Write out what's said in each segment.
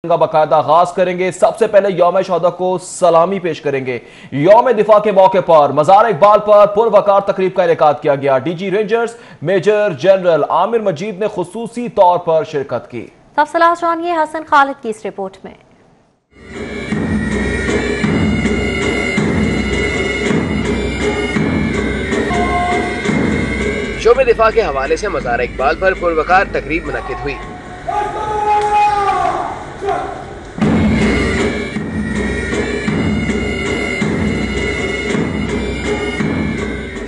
का बाकायदा आगाज करेंगे। सबसे पहले यौम शहादा को सलामी पेश करेंगे। यौम दिफा के मौके पर मज़ार इकबाल पर पुरवकार तकरीब का इनेकाद किया गया। DG Rangers Major General Amir Majid ने खुसूसी तौर पर शिरकत की। तफसीलात जानिए हसन खालिद की इस रिपोर्ट में। यौम दिफा के हवाले से मज़ार इकबाल पर पुरवकार तकरीब मुनक्किद हुई।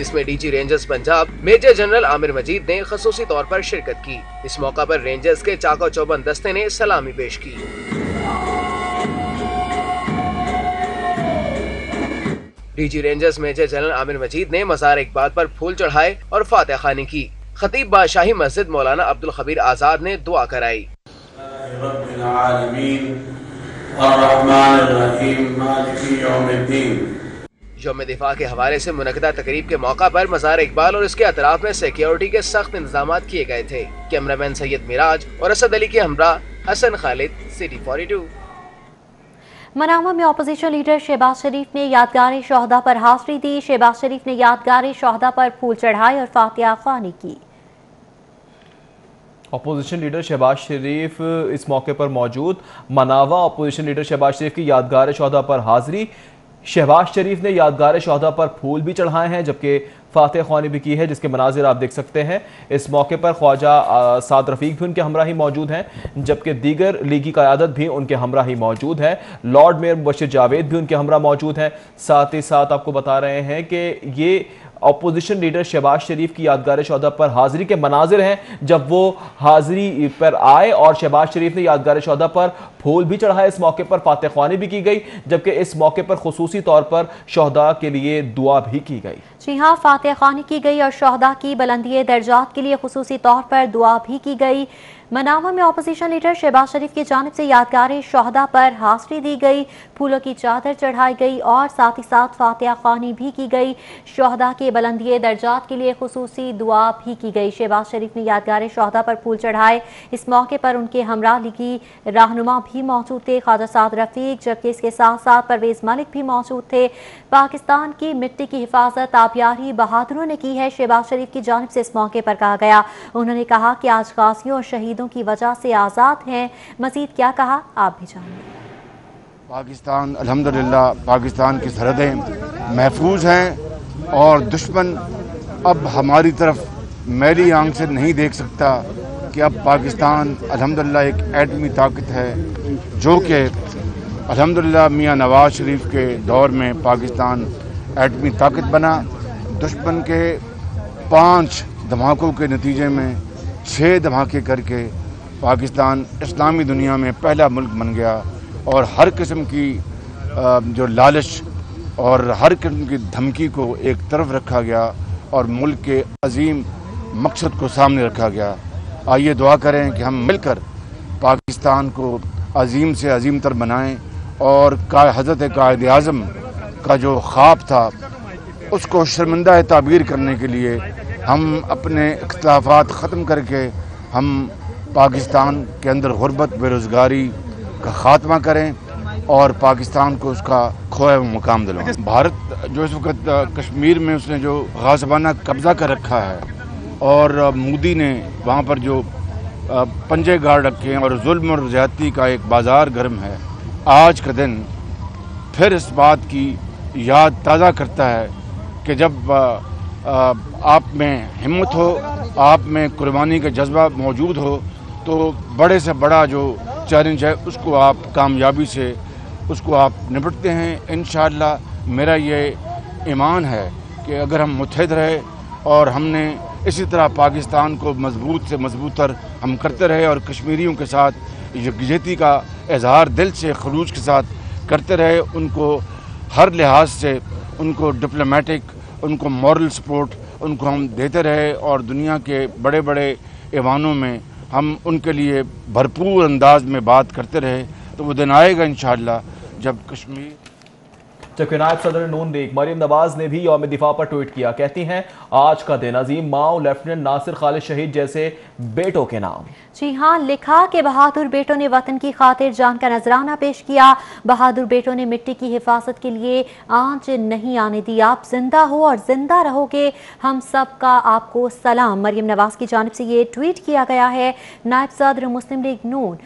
इसमें DG Rangers Punjab Major General Amir Majid ने खसूसी तौर पर शिरकत की। इस मौका पर रेंजर्स के चाको चौबंद दस्ते ने सलामी पेश की। DG Rangers Major General Amir Majid ने मज़ार इकबाल पर फूल चढ़ाए और फातिहा खानी की। खतीब बादशाही मस्जिद मौलाना अब्दुल खबीर आजाद ने दुआ कराई। यौम दिफा के हवाले से मुनक़दा तकरीब के मौका पर मज़ार इकबाल और इसके अतराफ में सिक्योरिटी के सख्त इंतजाम किए गए थे। कैमरामैन सैयद मिराज और असद अली के हमरा हसन खालिद, सिटी 42। मनामा में अपोजिशन लीडर शहबाज शरीफ ने यादगार शहदा पर हाजिरी दी। शहबाज शरीफ ने यादगार शहदा पर फूल चढ़ाए और फातिहा ख्वानी की। अपोजिशन लीडर शहबाज शरीफ इस मौके पर मौजूद। मनावा अपोजिशन लीडर शहबाज शरीफ की यादगार शहदा पर हाजिरी। शहबाज शरीफ ने यादगार शहदा पर फूल भी चढ़ाए हैं जबकि फातिहा ख्वानी भी की है, जिसके मनाजिर आप देख सकते हैं। इस मौके पर ख्वाजा साद रफीक भी उनके हमरा ही मौजूद हैं जबकि दीगर लीगी क़यादत भी उनके हमरा ही मौजूद है। लॉर्ड मेयर मुबशिर जावेद भी उनके हमरा मौजूद हैं। साथ ही साथ आपको बता रहे हैं कि ये अपोजिशन लीडर शहबाज शरीफ की यादगार शहदा पर हाजिरी के मनाजिर हैं जब वो हाजिरी पर आए और शहबाज शरीफ ने यादगार शहदा पर फूल भी चढ़ाए। इस मौके पर फातिहा ख्वानी भी की गई जबकि इस मौके पर खुसूसी तौर पर शहदा के लिए दुआ भी की गई। जी हाँ, फातिहा ख्वानी की गई और शहदा की बुलंदी दर्जात के लिए खुसूसी तौर पर दुआ भी की गई। मनावा में अपोजिशन लीडर शहबाज शरीफ की जानिब से यादगार शहदा पर हाजिरी दी गई, फूलों की चादर चढ़ाई गई और साथ ही साथ फातिहा ख्वानी भी की गई। शहदा के बुलंदी दर्जात के लिए खुसूसी दुआ भी की गई। शहबाज शरीफ ने यादगार शहदा पर फूल चढ़ाए। इस मौके पर उनके हमरा लीगी रहनुमा भी मौजूद थे, ख्वाजा साद रफीक, जबकि इसके साथ साथ परवेज मलिक भी मौजूद थे। पाकिस्तान की मिट्टी की हिफाजत आबियारी बहादुरों ने की है, शहबाज शरीफ की जानिब से इस मौके पर कहा गया। उन्होंने कहा कि आज गाजियों और शहीदों की वजह से आज़ाद हैं। मजीद क्या कहा आप भी जानिए। पाकिस्तान अल्हम्दुलिल्लाह पाकिस्तान की सरहदें महफूज हैं और दुश्मन अब हमारी तरफ मैली आंख से नहीं देख सकता कि अब पाकिस्तान अल्हम्दुलिल्लाह एक एटमी ताकत है जो कि अल्हम्दुलिल्लाह मियाँ नवाज शरीफ के दौर में पाकिस्तान एटमी ताकत बना। दुश्मन के 5 धमाकों के नतीजे में 6 धमाके करके पाकिस्तान इस्लामी दुनिया में पहला मुल्क बन गया और हर किस्म की जो लालच और हर किस्म की धमकी को एक तरफ रखा गया और मुल्क के अजीम मकसद को सामने रखा गया। आइए दुआ करें कि हम मिलकर पाकिस्तान को अजीम से अजीम तर बनाएं और हज़रत कायद आज़म का जो ख्वाब था उसको शर्मिंदा ताबीर करने के लिए हम अपने इख्तिलाफ़ात ख़त्म करके हम पाकिस्तान के अंदर गुर्बत बेरोज़गारी का ख़ात्मा करें और पाकिस्तान को उसका खोया हुआ मुकाम दिलवाएं। भारत जो इस वक्त कश्मीर में उसने जो गाज़बाना कब्ज़ा कर रखा है और मोदी ने वहाँ पर जो पंजे गाड़ रखे हैं और जुल्म और ज़्यादती का एक बाज़ार गर्म है। आज का दिन फिर इस बात की याद ताज़ा करता है कि जब आप में हिम्मत हो, आप में कुर्बानी का जज्बा मौजूद हो तो बड़े से बड़ा जो चैलेंज है उसको आप कामयाबी से उसको आप निपटते हैं। इंशाअल्लाह मेरा ये ईमान है कि अगर हम मुत्तहिद रहे और हमने इसी तरह पाकिस्तान को मजबूत से मजबूतर हम करते रहे और कश्मीरियों के साथ यकजहती का इजहार दिल से खलूस के साथ करते रहे, उनको हर लिहाज से उनको डिप्लोमेटिक, उनको मॉरल सपोर्ट उनको हम देते रहे और दुनिया के बड़े बड़े ऐवानों में हम उनके लिए भरपूर अंदाज में बात करते रहे, तो वो दिन आएगा इंशाअल्लाह जब कश्मीर जबकि नायब सदर नून लीग मरियम नवाज ने भी यौम दिफा पर ट्वीट किया। कहती हैं आज का दिन अजीम माओ लेफ्टिनेंट नासिर खालिद शहीद जैसे बेटों के नाम। जी हाँ, लिखा कि बहादुर बेटों ने वतन की खातिर जान का नजराना पेश किया। बहादुर बेटों ने मिट्टी की हिफाजत के लिए आंच नहीं आने दी। आप जिंदा हो और जिंदा रहोगे, हम सब का आपको सलाम। मरियम नवाज की जानिब से ये ट्वीट किया गया है। नायब सदर मुस्लिम लीग नून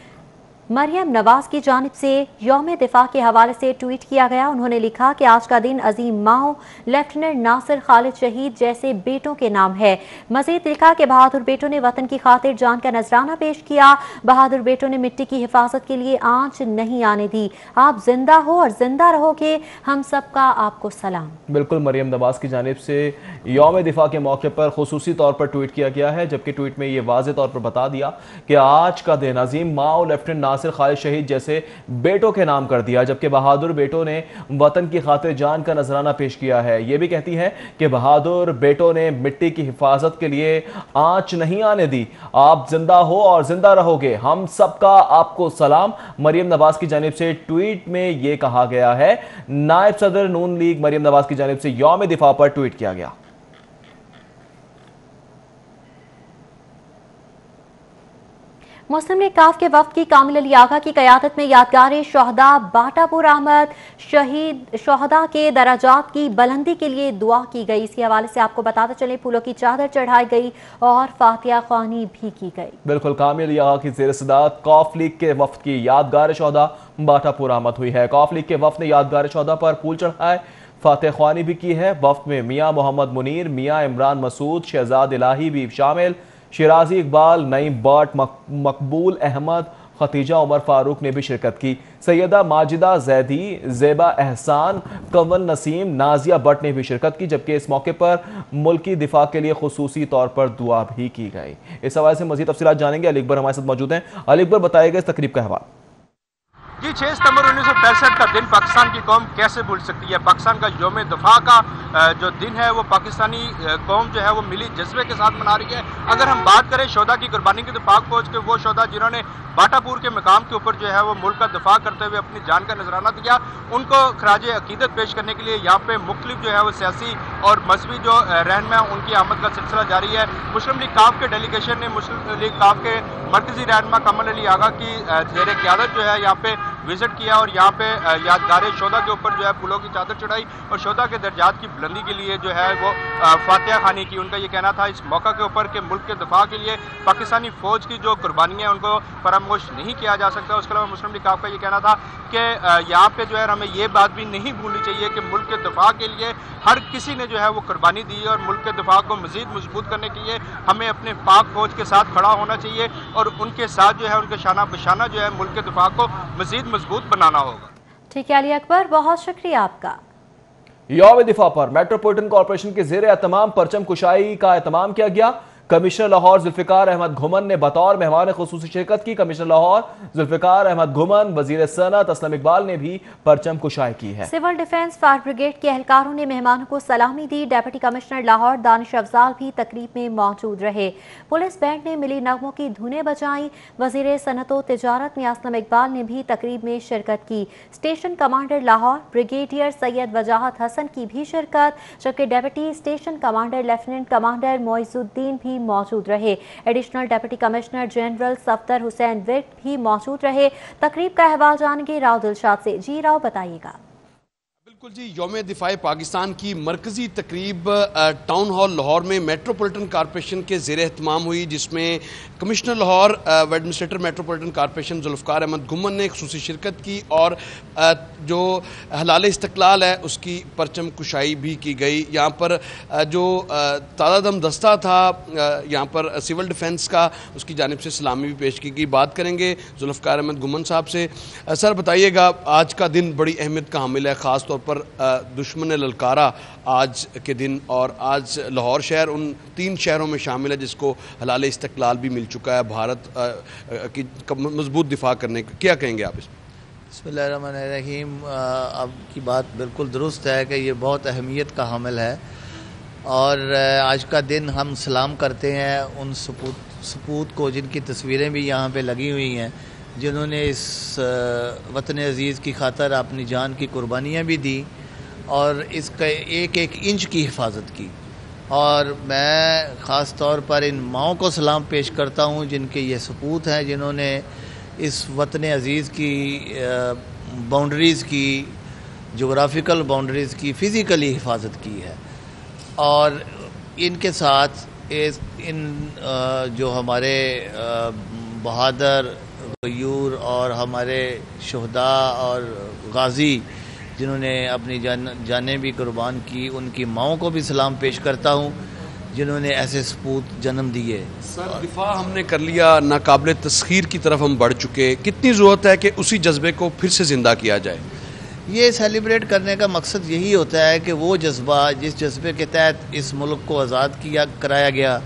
मरियम नवाज की जानिब से यौम दिफा के हवाले से ट्वीट किया गया। उन्होंने लिखा कि आज का दिन अजीम माओ लेफ्टिनेंट नासिर खालिद शहीद जैसे बेटों के नाम है। मजीद लिखा कि बहादुर बेटों ने वतन की खातिर जान का नजराना पेश किया। बहादुर बेटों ने मिट्टी की हिफाजत के लिए आंच नहीं आने दी। आप जिंदा हो और जिंदा रहोगे, हम सब का आपको सलाम। बिल्कुल, मरियम नवाज की जानिब से यौम दिफा के मौके पर खुसूसी तौर पर ट्वीट किया गया है, जबकि ट्वीट में ये वाज़ेह तौर पर बता दिया कि आज का दिन अजीम माओ लेफ्टिनेंट नासिर खालिद शहीद जैसे बेटों के नाम कर दिया, जबकि बहादुर बेटों ने वतन की खातिर जान का नजराना पेश किया है। ये भी कहती है कि बहादुर बेटों ने मिट्टी की हिफाजत के लिए आंच नहीं आने दी। आप जिंदा हो और जिंदा रहोगे, हम सबका आपको सलाम। मरियम नवाज की जानिब से ट्वीट में यह कहा गया है। नायब सदर नून लीग मरियम नवाज की जानिब से यौम दिफा पर ट्वीट किया गया। मुस्लिम लीग काफ के वफ्द की कामिल अली आगा की क़यादत में यादगार शोहदा बाटापुर अहमद शहीद शोहदा के दराजात की बुलंदी के लिए दुआ की गई। इसके हवाले से आपको बताते चले फूलों की चादर चढ़ाई गई और फातिहा ख्वानी भी की गई। बिल्कुल, कामिल अली आगा की ज़ेर सदारत कौफ लीग के वफ्द की यादगार शोहदा बाटापुर आमद हुई है। कौफ लीग के वफ्द ने यादगार शोहदा पर फूल चढ़ाए, फातिहा ख्वानी भी की है। वफ्द में मियाँ मोहम्मद मुनीर, मियाँ इमरान मसूद, शहजाद इलाही भी शामिल। Shirazi Iqbal, Naeem but, Maqbool Ahmad, Khadija Umar Farooq ने भी शिरकत की। सैयदा माजिदा जैदी, ज़ेबा एहसान, कंवल नसीम, नाजिया बट ने भी शिरकत की, जबकि इस मौके पर मुल्की दिफा के लिए खुसूसी तौर पर दुआ भी की गई। इस हवाले से मजीद तफसीलात जानेंगे। अली अकबर हमारे साथ मौजूद हैं। अली अकबर, बताएगा इस तकरीब का हवाला। जी, 6 सितंबर 1965 का दिन पाकिस्तान की कौम कैसे भूल सकती है। पाकिस्तान का यौम दिफा का जो दिन है वो पाकिस्तानी कौम जो है वो मिली जज्बे के साथ मना रही है। अगर हम बात करें शोहदा की कुर्बानी की, तो पाक फौज के वो शोहदा जिन्होंने बाटापुर के मकाम के ऊपर जो है वो मुल्क का दिफा करते हुए अपनी जान का नजराना दिया, उनको खराज अकीदत पेश करने के लिए यहाँ पे मुख्तलिफ जो है वो सियासी और मजहबी जो रहनुमा उनकी आमद का सिलसिला जारी है। मुस्लिम लीग काफ के डेलीगेशन ने मुस्लिम लीग काफ के मरकजी रहनुमा कमल अली आगा की ज़ेर क़यादत जो है यहाँ पे विजिट किया और यहाँ पे यादगार शोहदा के ऊपर जो है फूलों की चादर चढ़ाई और शोहदा के दर्जात की बुलंदी के लिए जो है वो फातिहा ख्वानी की। उनका ये कहना था इस मौका के ऊपर कि मुल्क के दिफा के लिए पाकिस्तानी फौज की जो कुर्बानियाँ उनको फरामोश नहीं किया जा सकता। उसके अलावा मुस्लिम लीग काफ का ये कहना था कि यहाँ पे जो है हमें ये बात भी नहीं भूलनी चाहिए कि मुल्क के दिफा के लिए हर किसी ने जो है वो कुर्बानी दी और मुल्क के दिफा को मजीद मजबूत करने के लिए हमें अपने पाक फौज के साथ खड़ा होना चाहिए और उनके साथ जो है उनके शाना बशाना जो है मुल्क के दिफा को मजीद मजबूत बनाना होगा। ठीक है अली अकबर, बहुत शुक्रिया आपका। यौम दिफा पर मेट्रोपॉलिटन कॉर्पोरेशन के ज़ेर एहतमाम परचम कुशाई का एहतमाम किया गया। कमिश्नर लाहौर जुल्फिकार अहमद घुमन ने बतौर मेहमान खुसूसी शिरकत की। कमिश्नर लाहौर जुल्फिकार अहमद घुमन, वजीर सनत असलम इकबाल ने भी परचम कुशाई की है। सिविल डिफेंस फायर ब्रिगेड के एहलकारों ने मेहमानों को सलामी दी। डेप्यूटी कमिश्नर लाहौर दानिश अफजाल भी तकरीब में मौजूद रहे। पुलिस बैंड ने मिली नगमों की धुनें बजाई। वजीर सनत व तिजारत में असलम इकबाल ने भी तकरीब में शिरकत की। Station commander Lahore brigadier Syed वजाहत हसन की भी शिरकत, जबकि deputy station commander lieutenant commander Moizuddin भी मौजूद रहे। Additional deputy commissioner general Safdar Hussain Virk भी मौजूद रहे। तकरीब का अहवाल जानेंगे राव दिलशाद से। जी राव, बताइएगा। बिल्कुल जी, यौम दिफाए पाकिस्तान की मरकजी तकरीब टाउन हॉल लाहौर में मेट्रोपॉलिटन कॉर्पोरेशन के ज़ेर एहतमाम हुई, जिसमें कमिश्नर लाहौर व administrator metropolitan corporation Zulfiqar Ahmad Ghuman ने खुसूसी शिरकत की और जो हलाल इस्तक़लाल है उसकी परचम कुशाई भी की गई। यहाँ पर जो तादादम दस्ता था यहाँ पर सिविल डिफेंस का, उसकी जानिब से सलामी भी पेश की गई। बात करेंगे जुल्फिकार अहमद घुमन साहब से। सर बताइएगा, आज का दिन बड़ी अहमियत का हामिल है, ख़ास तौर पर दुश्मन ने ललकारा आज के दिन, और आज लाहौर शहर उन 3 शहरों में शामिल है जिसको हलाल इस्तक़लाल भी मिल चुका है भारत की मजबूत दिफा करने का। क्या कहेंगे आप इसमें? बिस्मिल्लाहिर्रहमानिर्रहीम। आपकी बात बिल्कुल दुरुस्त है कि ये बहुत अहमियत का हामिल है और आज का दिन हम सलाम करते हैं उन सपूत को जिनकी तस्वीरें भी यहाँ पे लगी हुई हैं, जिन्होंने इस वतन अज़ीज़ की खातर अपनी जान की कुर्बानियाँ भी दी और इसका एक एक इंच की हिफाजत की। और मैं ख़ास तौर पर इन माओं को सलाम पेश करता हूँ जिनके ये सपूत हैं, जिन्होंने इस वतन अज़ीज़ की बाउंड्रीज़ की, जोग्राफ़िकल बाउंड्रीज़ की फ़िज़िकली हिफाजत की है। और इनके साथ जो हमारे बहादुर गयूर और हमारे शहदा और गाजी जिन्होंने अपनी जानें भी कुर्बान की, उनकी माओं को भी सलाम पेश करता हूँ जिन्होंने ऐसे सपूत जन्म दिए। सर, दिफा हमने कर लिया, नाकाबिल तस्खीर की तरफ हम बढ़ चुके, कितनी ज़रूरत है कि उसी जज्बे को फिर से ज़िंदा किया जाए? ये सेलिब्रेट करने का मकसद यही होता है कि वो जज्बा, जिस जज्बे के तहत इस मुल्क को आज़ाद कराया गया,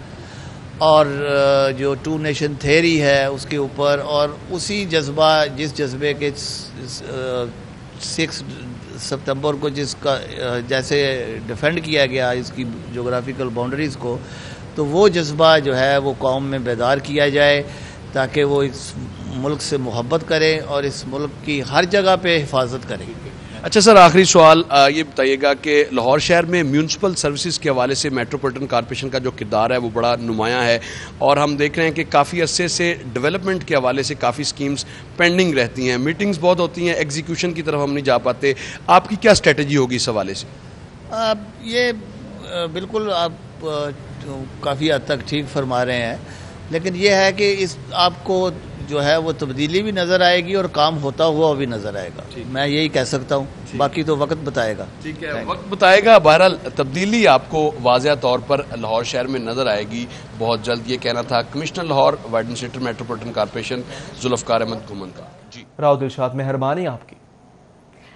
और जो 2 नेशन थ्योरी है उसके ऊपर, और उसी जज्बा, जिस जज्बे के 6 सितंबर को जिसका जैसे डिफेंड किया गया इसकी जोग्राफिकल बाउंड्रीज़ को, तो वो जज्बा जो है वो कौम में बेदार किया जाए ताकि वो इस मुल्क से मोहब्बत करें और इस मुल्क की हर जगह पे हिफाजत करें। अच्छा सर, आखिरी सवाल ये बताइएगा कि लाहौर शहर में म्यूनसिपल सर्विसेज के हवाले से मेट्रोपॉलिटन कॉरपोरेशन का जो किरदार है वो बड़ा नुमायां है, और हम देख रहे हैं कि काफ़ी अरसे से डेवलपमेंट के हवाले से काफ़ी स्कीम्स पेंडिंग रहती हैं, मीटिंग्स बहुत होती हैं, एग्जीक्यूशन की तरफ हम नहीं जा पाते। आपकी क्या स्ट्रेटजी होगी इस हवाले से? ये बिल्कुल आप काफ़ी हद तक ठीक फरमा रहे हैं, लेकिन ये है कि इस आपको जो है वो तब्दीली भी नज़र आएगी और काम होता हुआ भी नज़र आएगा। मैं यही कह सकता हूँ, बाकी तो वक्त बताएगा। ठीक है, वक्त बताएगा। बहरहाल तब्दीली आपको वाज़ेह तौर पर लाहौर शहर में नज़र आएगी बहुत जल्द, ये कहना था commissioner Lahore administrator metropolitan corporation Zulfiqar Ahmad Ghuman का। जी राव दिलशाद, मेहरबानी आपकी।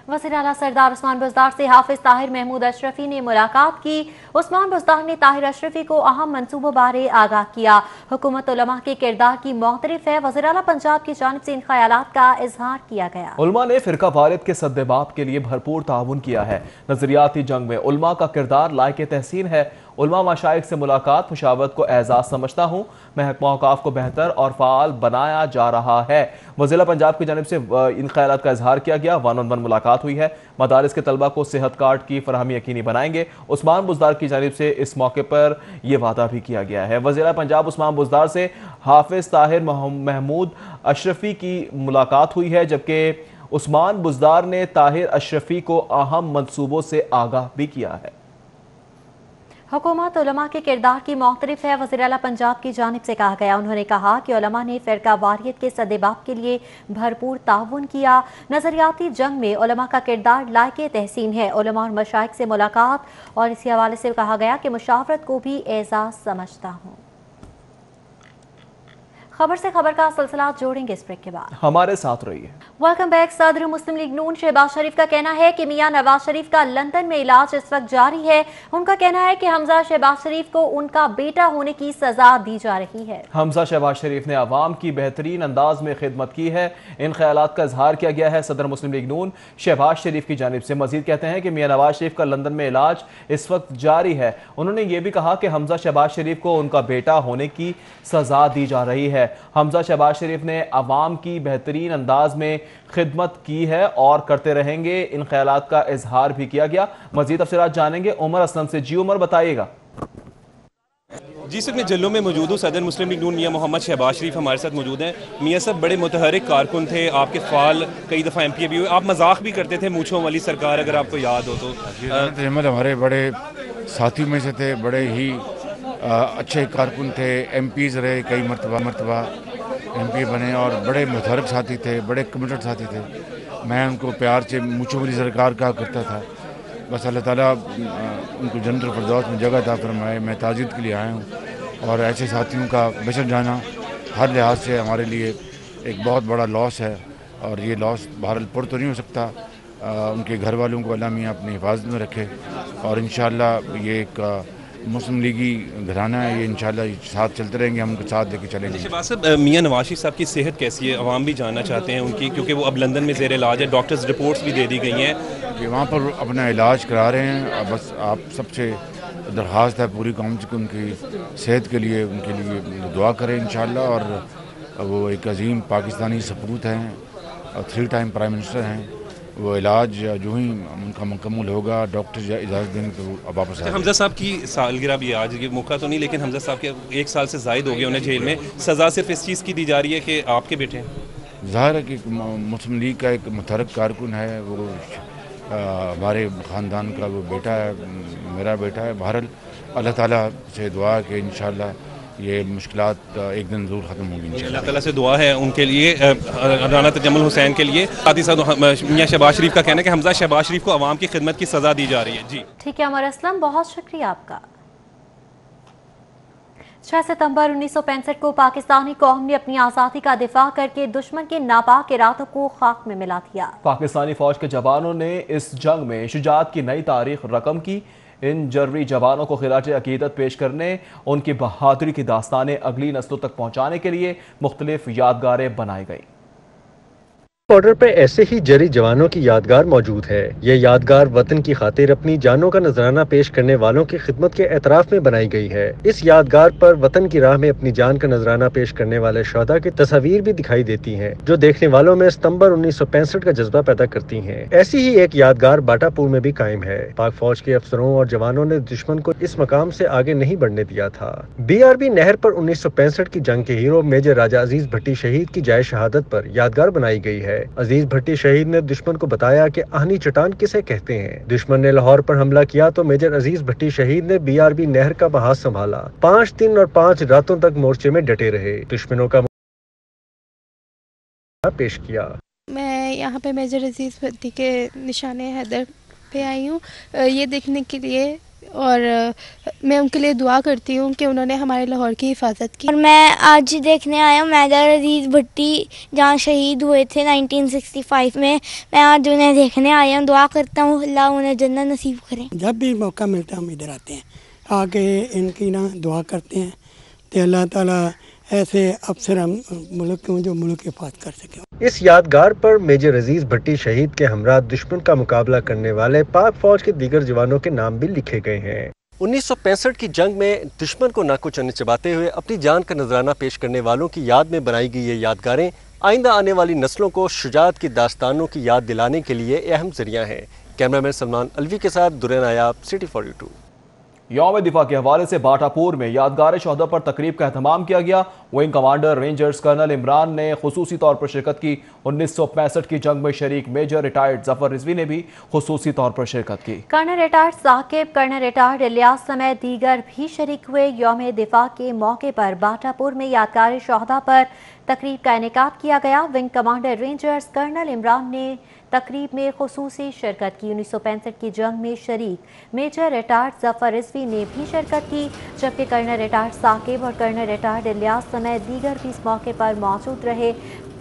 वज़ीर आला सरदार उस्मान बुज़दार से हाफिज ताहिर महमूद अशरफी ने मुलाकात की। उस्मान बुज़दार ने ताहिर अशरफी को अहम मंसूबों बारे आगाह किया। हुकूमत उलमा के किरदार की मौतरिफ है। वज़ीर आला पंजाब की जानिब से इन ख्यालात का इजहार किया गया। उलमा ने फ़िरका वारिद के सद्देबाब के लिए भरपूर ताउन किया है। नजरियाती जंग में उलमा का किरदार लायक तहसीन है। उलमा मशाइख से मुलाकात मुशावरत को एजाज़ समझता हूँ। महकमा औकाफ को बेहतर और फ़ाल बनाया जा रहा है। वज़ीर पंजाब की जानिब से इन ख्यालात का इजहार किया गया। 1-on-1 मुलाकात हुई है। मदारिस के तलबा को सेहत कार्ड की फरहमी यकीनी बनाएंगे। उस्मान बुज़दार की जानिब से इस मौके पर यह वादा भी किया गया है। वज़ीर पंजाब उस्मान बुज़दार से हाफिज ताहिर महमूद अशरफी की मुलाकात हुई है, जबकि उस्मान बुज़दार ने ताहिर अशरफी को अहम मंसूबों से आगाह भी किया है। हुकूमत उलमा के किरदार की मौतरिफ है। वज़ीर आला पंजाब की जानिब से कहा गया। उन्होंने कहा कि उलमा ने फ़िरका वारियत के सद्देबाब के लिए भरपूर ताउन किया। नजरियाती जंग में उलमा का किरदार लायक तहसीन है। उलमा और मशाइख से मुलाकात, और इसी हवाले से कहा गया कि मुशावरत को भी एजाज़ समझता हूँ। खबर से खबर का सिलसिला जोड़ेंगे इस ब्रेक के बाद। हमारे साथ रहिए। Welcome back. सदर मुस्लिम लीग नून शहबाज शरीफ का कहना है कि मियां नवाज शरीफ का लंदन में इलाज इस वक्त जारी है। उनका कहना है कि हमजा शहबाज शरीफ को उनका बेटा होने की सजा दी जा रही है। हमजा शहबाज शरीफ ने अवाम की बेहतरीन अंदाज में खिदमत की है। इन ख्यालात का इजहार किया गया है सदर मुस्लिम लीग नून शहबाज शरीफ की जानिब से। मजीद कहते हैं कि मियां नवाज शरीफ का लंदन में इलाज इस वक्त जारी है। उन्होंने ये भी कहा कि हमजा शहबाज शरीफ को उनका बेटा होने की सजा दी जा रही है। हमजा शहबाज शरीफ ने अवाम की बेहतरीन अंदाज में खिदमत की है और करते रहेंगे। इन ख्यालात का इजहार भी किया गया। मजीद तफसीलात जानेंगे उमर असलम से। जी उमर, बताइएगा। जी सर, मैं जल्लों में मौजूद हूँ। सदर मुस्लिम लीग नून मियां मोहम्मद शहबाज शरीफ हमारे साथ मौजूद हैं। मियां साहब बड़े मुतहरिक कारकुन थे, आपके फाल कई दफ़ा MP भी हुए। आप मजाक भी करते थे मूंछों वाली सरकार, अगर आपको याद हो तो। अहमद हमारे बड़े साथियों में से थे, बड़े ही अच्छे कारकुन थे। MPs रहे, कई मरतबा MP बने और बड़े मुतहरिक साथी थे, बड़े कमिटेड साथी थे। मैं उनको प्यार से मूंछों वाली सरकार कहा करता था। बस अल्लाह ताला उनको जन्नत फिरदौस में जगह अता फरमाए। मैं ताज़ियत के लिए आया हूँ और ऐसे साथियों का बचत जाना हर लिहाज से हमारे लिए एक बहुत बड़ा लॉस है, और ये लॉस बहरहाल पुर तो नहीं हो सकता। उनके घर वालों को अल्लाह मियां अपनी हिफाजत में रखे, और इंशाअल्लाह ये एक मुस्लिम लीगी घराना है, ये इंशाल्लाह साथ चलते रहेंगे, हम उनके साथ लेके चलेंगे। शहबाज साहब, मियां नवाज शरीफ साहब की सेहत कैसी है? अवाम भी जानना चाहते हैं उनकी, क्योंकि वो अब लंदन में ज़ेर इलाज है। डॉक्टर्स रिपोर्ट्स भी दे दी गई हैं कि वहाँ पर अपना इलाज करा रहे हैं। बस आप सबसे दरख्वास्त है पूरी कौम से कि उनकी सेहत के लिए उनके लिए दुआ करें इंशाअल्लाह। और वो एक अजीम पाकिस्तानी सपूत हैं और 3 टाइम प्राइम मिनिस्टर हैं, वो इलाज जो ही उनका मुकम्मल होगा, डॉक्टर इजाज़त देंगे तो अब वापस आ हमजा साहब की सालगिरह भी आज, ये मौका तो नहीं, लेकिन हमजा साहब के 1 साल से ज़ायद हो गए उन्हें जेल में, सज़ा सिर्फ इस चीज़ की दी जा रही है कि आपके बेटे हैं। ज़ाहिर है कि मुस्लिम लीग का एक मुतहरक कारकुन है, वो हमारे ख़ानदान का वो बेटा है, मेरा बेटा है। बहरहाल अल्लाह ताला से दुआ है कि इंशाअल्लाह ये मुश्किलात एक दिन ज़रूर ख़त्म होंगी इंशाअल्लाह। अल्लाह ताला से दुआ है उनके लिए, राना तजम्मुल हुसैन के लिए। साथ ही साथ मियां शहबाज शरीफ का कहना है कि हमजा शहबाज शरीफ को अवाम की खिदमत की सज़ा दी जा रही है। जी ठीक है अमर असलम, बहुत शुक्रिया आपका। 6 सितंबर 1965 को पाकिस्तानी कौम ने अपनी आज़ादी का दिफा करके दुश्मन के नापाक इरादों को खाक में मिला दिया। पाकिस्तानी फौज के जवानों ने इस जंग में शुजाअत की नई तारीख रकम की। इन जर्री जवानों को खिराज अकीदत पेश करने, उनकी बहादुरी की दास्तानें अगली नस्लों तक पहुँचाने के लिए मुख्तलिफ यादगारें बनाई गई। बॉर्डर पर ऐसे ही जरी जवानों की यादगार मौजूद है। ये यादगार वतन की खातिर अपनी जानों का नजराना पेश करने वालों की खिदमत के एतराफ में बनाई गई है। इस यादगार पर वतन की राह में अपनी जान का नजराना पेश करने वाले शोहदा की तस्वीर भी दिखाई देती हैं, जो देखने वालों में सितंबर 1965 का जज्बा पैदा करती हैं। ऐसी ही एक यादगार बाटापुर में भी कायम है। पाक फौज के अफसरों और जवानों ने दुश्मन को इस मकाम से आगे नहीं बढ़ने दिया था। BRB नहर पर 1965 की जंग के हीरो मेजर राजा अजीज भट्टी शहीद की जाए शहादत पर यादगार बनाई गई है। अजीज भट्टी शहीद ने दुश्मन को बताया कि आहनी चट्टान किसे कहते हैं। दुश्मन ने लाहौर पर हमला किया तो मेजर अजीज भट्टी शहीद ने BRB नहर का बहाव संभाला। 5 दिन और 5 रातों तक मोर्चे में डटे रहे, दुश्मनों का पेश किया। मैं यहाँ पे मेजर अजीज भट्टी के निशाने हैदर पे आई हूँ ये देखने के लिए, और मैं उनके लिए दुआ करती हूँ कि उन्होंने हमारे लाहौर की हिफाजत की। और मैं आज देखने आया हूँ मेजर अजीज भट्टी जहाँ शहीद हुए थे 1965 में। मैं आज उन्हें देखने आया हूँ, दुआ करता हूँ अल्लाह उन्हें जन्नत नसीब करें। जब भी मौका मिलता है हम इधर आते हैं, आके इनकी ना दुआ करते हैं कि अल्लाह ताला ऐसे अफसर हम मुल्क के जो मुल्क की हिफाजत कर सके। इस यादगार पर मेजर अजीज भट्टी शहीद के हमरा दुश्मन का मुकाबला करने वाले पाक फौज के दीगर जवानों के नाम भी लिखे गए हैं। 1965 की जंग में दुश्मन को नाकुचने चबाते हुए अपनी जान का नजराना पेश करने वालों की याद में बनाई गई ये यादगारें आइंदा आने वाली नस्लों को शुजाअत की दास्तानों की याद दिलाने के लिए अहम जरिया हैं। कैमरामैन सलमान अलवी के साथ दुरेन नायाब, सिटी 42। यौम दिफा के हवाले से बाटापुर में यादगार शोहदा पर तकरीब का एहतमाम किया गया। Wing commander rangers colonel Imran ने खुसूसी तौर पर शिरकत की। 1965 की जंग में शरीक मेजर रिटायर्ड जफर रिजवी ने भी खुसूसी तौर पर शिरकत की। Colonel retired Saqib, colonel retired Ilyas समेत दीगर भी शरीक हुए। यौम दिफा के मौके पर बाटापुर में यादगार शोहदा पर तकरीब का इनेकाद किया गया। Wing commander rangers colonel Imran ने तकरीब में खुसूसी शिरकत की। 1965 की जंग में शरीक मेजर रिटायर्ड जफर रिजवी ने भी शिरकत की, जबकि कर्नल रिटायर्ड साकिब और कर्नल रिटायर्ड इलियास समेत दीगर भी इस मौके पर मौजूद रहे।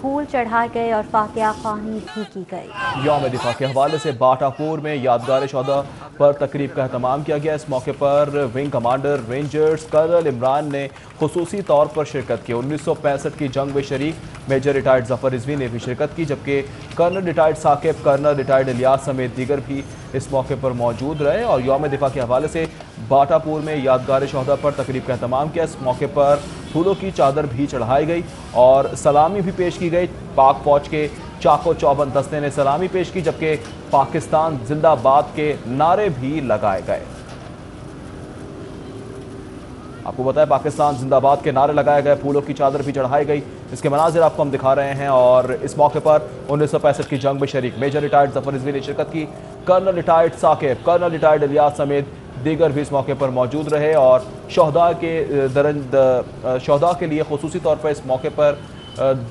फूल चढ़ाए गए और फातिहा ख्वानी भी की गई। यौम दिफा के हवाले से बाटापुर में यादगार शोहदा पर तकरीब का एहतमाम किया गया। इस मौके पर wing commander rangers colonel Imran ने खुसूसी तौर पर शिरकत की। 1965 की जंग में शरीक मेजर रिटायर्ड जफर रिजवी ने भी शिरकत की, जबकि colonel retired Saqib, colonel retired Ilyas समेत दीगर भी इस मौके पर मौजूद रहे। और यौम दिफा के हवाले से बाटापुर में यादगार शोहदा पर तकरीब का एहतमाम किया। इस मौके पर फूलों की चादर भी चढ़ाई गई और सलामी भी पेश की गई। पाक फौज के चाको चौबंद दस्ते ने सलामी पेश की, जबकि पाकिस्तान जिंदाबाद के नारे भी लगाए गए। आपको बताया पाकिस्तान जिंदाबाद के नारे लगाए गए, फूलों की चादर भी चढ़ाई गई। इसके मनाजिर आपको हम दिखा रहे हैं। और इस मौके पर 1965 की जंग में शरीक मेजर रिटायर्ड जफर रिजवी ने शिरकत की। Colonel retired Saqib, colonel retired Ilyas समेत दीगर भी इस मौके पर मौजूद रहे और शोहदा के लिए खुसूसी तौर पर इस मौके पर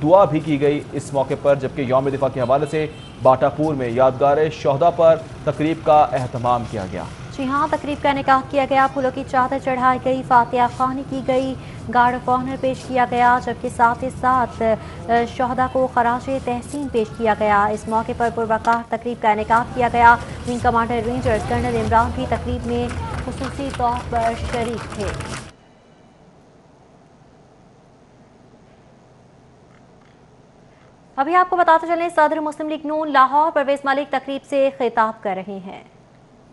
दुआ भी की गई इस मौके पर। जबकि यौम दिफा के हवाले से बाटापुर में यादगार शोहदा पर तकरीब का एहतमाम किया गया। जी हाँ, तकरीब का निकाह किया गया, फूलों की चादर चढ़ाई गई, फातिहा ख्वानी की गई, गार्ड ऑफ ऑनर पेश किया गया, जबकि साथ ही साथ शोहदा को खराजे तहसीन पेश किया गया। इस मौके पर पुरवकार तकरीब का इनेकाद किया गया। Wing commander rangers colonel Imran भी तकरीब में खुसूसी तौर पर शरीक थे। अभी आपको बताते चलें, सदर मुस्लिम लीग नून लाहौर परवेज मलिक तकरीब से खिताब कर रहे हैं।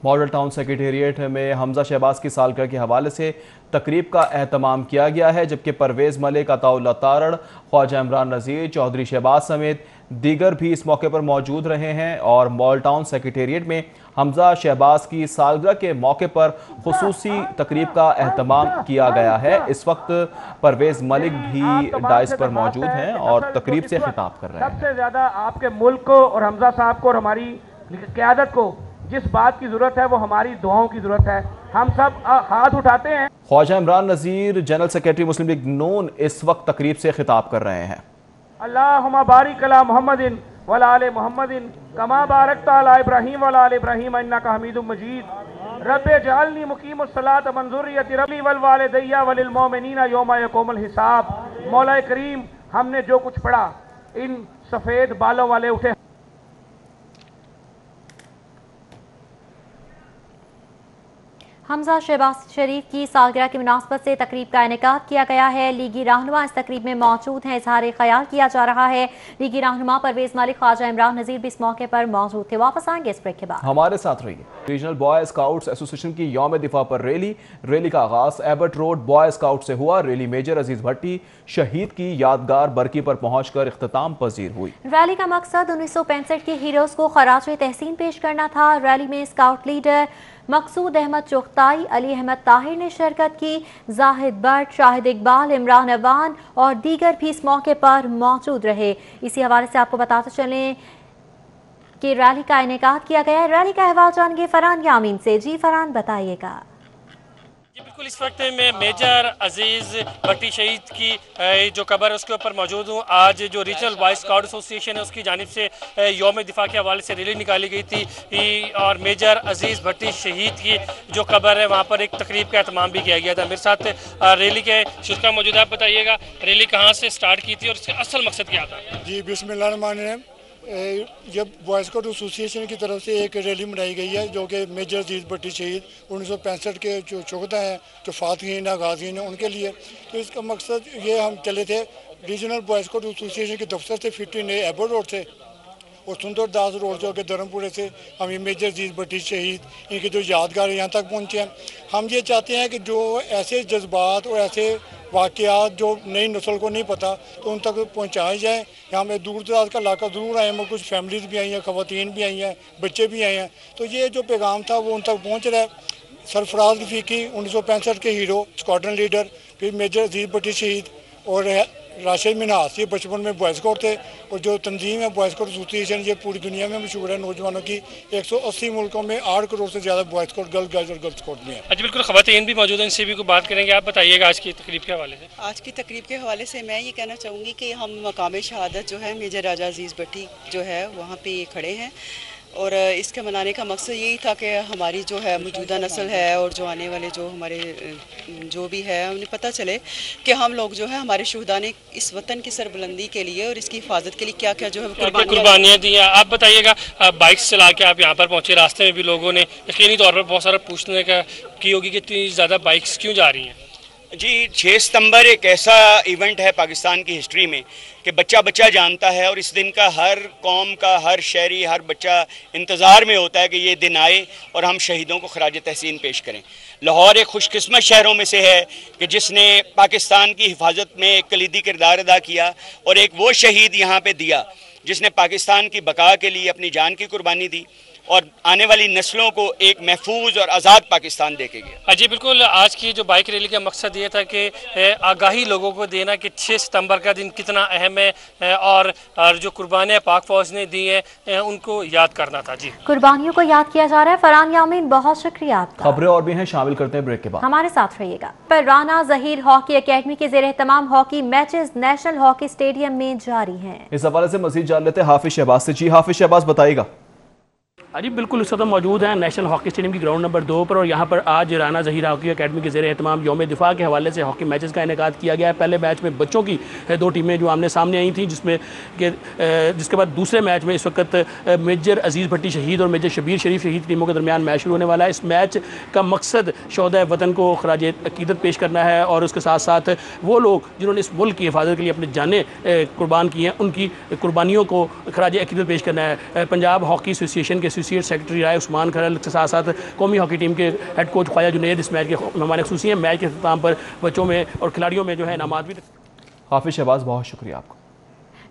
मॉडल टाउन सेक्रेटेरिएट में हमजा शहबाज की सालगिरह के हवाले से तकरीब का एहतमाम किया गया है, जबकि परवेज़ मलिक, अताउल्लाह तारड़, ख्वाजा इमरान नज़ीर, चौधरी शहबाज समेत दीगर भी इस मौके पर मौजूद रहे हैं। और मॉडल टाउन सेक्रेटेरिएट में हमजा शहबाज की सालगिरह के मौके पर खुसूसी तकरीब का एहतमाम किया गया है। इस वक्त परवेज़ मलिक भी डाइस पर मौजूद हैं और तकरीब से खिताब कर रहे हैं। सबसे ज़्यादा आपके मुल्क को और हमजा साहब को और हमारी क़यादत को जिस बात की ज़रूरत है वो हमारी दुआओं की ज़रूरत है। हम सब हाथ उठाते हैं। ख्वाजा इमरान नज़ीर, जनरल सेक्रेटरी मुस्लिम लीग नून, इस वक्त तकरीब से खिताब कर रहे हैं। अल्लाहुम्मा बारिक अला मुहम्मदिन वला आले मुहम्मदिन कमा बारकता अला इब्राहीम वला आले इब्राहीम इन्नका हमीदुम मजीद। रब्बे जअलनी मुकीमुस सलात मन ज़ुर्रियती रब्बी वल वालिदैया वलिल मोमिनीना यौमा यक़ूमुल हिसाब। मौला करीम, हमने जो कुछ पढ़ा इन सफ़ेद बालों वाले उठे हमजा शहबाज शरीफ की सालगिरह की मुनासबत से तकरीब का इनेकाद किया गया है। लीगी रहनुमा इस तकरीब में मौजूद हैं। इजहार ख्याल किया जा रहा है। लीगी रहनुमा परवेज़ मलिक, ख्वाजा इमरान नज़ीर भी इस मौके पर मौजूद थे। वापस आएंगे इस ब्रेक के बाद। हमारे साथ रहिए। रीजनल बॉय स्काउट्स एसोसिएशन की यौम दिफा पर रैली का आगाज एबर्ट रोड बॉय स्काउट से हुआ। रैली मेजर अजीज भट्टी शहीद की यादगार बरकी पर पहुंचकर इख्तिताम पजीर हुई। रैली का मकसद 1965 के हीरोज को खराज तहसीन पेश करना था। रैली में स्काउट लीडर मकसूद अहमद चुगताई, अली अहमद ताहिर ने शिरकत की। जाहिद भट्ट, शाहिद इकबाल, इमरान अवान और दीगर भी इस मौके पर मौजूद रहे। इसी हवाले से आपको बताते चलें कि रैली का इनेकाद किया गया है। रैली का अहवाल जानेंगे फरहान यामीन से। जी फरहान, बताइएगा। बिल्कुल, इस वक्त मैं मेजर अजीज़ भट्टी शहीद की जो कब्र है उसके ऊपर मौजूद हूँ। आज जो रीजनल बॉय स्काउट एसोसिएशन है उसकी जानिब से यौम दिफा के हवाले से रैली निकाली गई थी और मेजर अजीज़ भट्टी शहीद की जो कब्र है वहाँ पर एक तकरीब का एहतमाम भी किया गया था। मेरे साथ रैली के शुरा मौजूद है। आप बताइएगा रैली कहाँ से स्टार्ट की थी और इसका असल मकसद क्या था? जी बिस्मिल्लाह। जब बॉय स्काउट एसोसिएशन की तरफ से एक रैली मनाई गई है जो कि मेजर अजीज़ भट्टी शहीद 1965 के जो चौकदा हैं, जो फातहीन गाजीन हैं, उनके लिए। तो इसका मकसद ये हम चले थे रीजनल बॉय स्काउट एसोसिएशन के दफ्तर से 15 एबर्ट रोड से और सुंदर दास रोड जो कि धर्मपुरे से हम ये मेजर अजीज़ भट्टी शहीद इनकी जो यादगार यहाँ तक पहुँचे हैं। हम ये चाहते हैं कि जो ऐसे जज्बात और ऐसे वाक़यात जो नई नस्ल को नहीं पता तो उन तक पहुँचाए जाएँ। यहाँ में दूर दराज का इलाका ज़रूर आए हैं, कुछ फैमिलीज़ भी आई हैं, ख़वातीन भी आई हैं, बच्चे भी आए हैं। तो ये जो पैगाम था वो उन तक पहुँच रहा है। सरफराज रफ़ीकी 1965 के हीरो, स्क्वाड्रन लीडर, फिर मेजर अजीज़ भट्टी शहीद और राशिद मिन्हास, ये बचपन में बॉय स्काउट थे। और जो तंजीम है बॉय स्काउट एसोसिएशन, ये पूरी दुनिया में मशहूर है। नौजवानों की 180 मुल्कों में 8 करोड़ से ज़्यादा बॉय स्काउट गर्ल्स और गर्ल्स स्काउट में है। अच्छा, बिल्कुल, ख़वातीन भी मौजूद हैं, इनसे भी को बात करेंगे। आप बताइएगा आज की तकरीब के हवाले से। आज की तकरीब के हवाले से मैं ये कहना चाहूँगी कि हम मकाम शहादत जो है मेजर राजा अजीज़ भट्टी जो है वहाँ पर खड़े हैं और इसके मनाने का मकसद यही था कि हमारी जो है मौजूदा नस्ल है और जो आने वाले जो हमारे जो भी है उन्हें पता चले कि हम लोग जो है हमारे शहदा ने इस वतन की सरबुलंदी के लिए और इसकी हिफाजत के लिए क्या क्या जो है कुर्बानियाँ दी हैं। आप बताइएगा, बाइक्स चला के आप यहाँ पर पहुँचे, रास्ते में भी लोगों ने यकीनी तौर पर बहुत सारा पूछने का की होगी कि इतनी ज़्यादा बाइक्स क्यों जा रही हैं? जी, 6 सितंबर एक ऐसा इवेंट है पाकिस्तान की हिस्ट्री में कि बच्चा बच्चा जानता है और इस दिन का हर कौम का, हर शहरी, हर बच्चा इंतज़ार में होता है कि ये दिन आए और हम शहीदों को खराज तहसीन पेश करें। लाहौर एक खुशकिस्मत शहरों में से है कि जिसने पाकिस्तान की हिफाजत में एक कलीदी किरदार अदा किया और एक वो शहीद यहाँ पे दिया जिसने पाकिस्तान की बका के लिए अपनी जान की कुर्बानी दी और आने वाली नस्लों को एक महफूज और आज़ाद पाकिस्तान दे के गया। जी बिल्कुल, आज की जो बाइक रैली का मकसद ये था कि आगाही लोगों को देना कि 6 सितंबर का दिन कितना अहम है और जो कुर्बानियाँ पाक फौज ने दी हैं उनको याद करना था। जी, कुर्बानियों को याद किया जा रहा है। फरहान यामीन, बहुत शुक्रिया आपका। खबरें और भी हैं, शामिल करते हैं ब्रेक के बाद। हमारे साथ रहिएगा। पर राना ज़हीर हॉकी एकेडमी के ज़ेरे तमाम hockey matches national hockey stadium में जारी हैं। इस हवाले से मजीद जान लेते हैं हाफिज शहबाज से। जी हाफिज शहबाज, बताइएगा। जी बिल्कुल, इस वक्त मौजूद हैं नेशनल हॉकी स्टेडियम की ग्राउंड नंबर 2 पर और यहाँ पर आज राना ज़हीर हॉकी एकेडमी के ज़ेरे एहतमाम यौम दिफा के हवाले से हॉकी मैचेस का इनेकाद किया गया है। पहले मैच में बच्चों की 2 टीमें जो आमने सामने आई थी जिसके बाद दूसरे मैच में इस वक्त मेजर अजीज़ भट्टी शहीद और मेजर शबीर शरीफ शहीद टीमों के दरमियान मैच शुरू होने वाला है। इस मैच का मकसद शोहदा वतन को खराज अकीदत पेश करना है और उसके साथ साथ वो लोग जिन्होंने इस मुल्क की हिफाजत के लिए अपनी जानें कुर्बान की हैं उनकी कुर्बानियों को खराज अकीदत पेश करना है। पंजाब हॉकी एसोसिएशन के एसोसिएट सेक्रेटरी राय उस्मान खरल के साथ साथ कौमी हॉकी टीम के हेड कोच ख्वाजा जुनैद इस मैच के मेहमान ख़ुसूसी हैं। मैच के अख्ताम पर बच्चों में और खिलाड़ियों में जो है इनामात भी। हाफिज शहबाज, बहुत शुक्रिया आपको।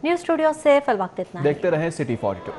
न्यूज़ स्टूडियो से फिल वक्त इतना। देखते रहें सिटी 42।